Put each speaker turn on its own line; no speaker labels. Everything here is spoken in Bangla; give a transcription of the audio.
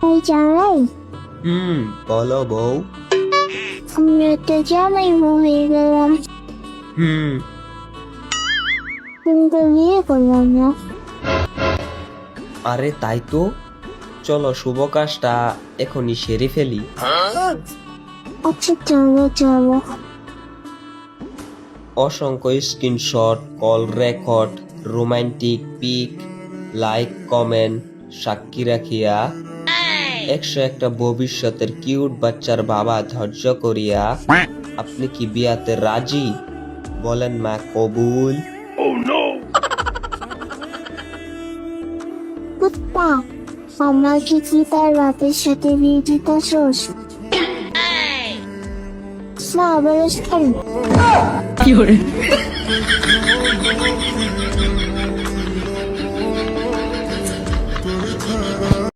এই জামাই,
বলো বউ।
আমি একটা জামাই হয়ে গেলাম,
হুম
কিন্তু বিয়ে করলাম না।
আরে তাই তো, চলো শুভ কাজটা এখনই সেরে ফেলি।
আচ্ছা চলো চলো।
অসংখ্য screenshot, call record, romantic pic, like comment সাক্ষী রাখিয়া 101টা ভবিষ্যতের কিউট বাচ্চার বাবা ধৈর্য করিয়া আপনি কি বিয়াতে রাজি? বলেন মা কবুল।
কুত্তা, আমার কি তার বাপের সাথে বিয়ে দিতে শেষ? না বলিস কেন?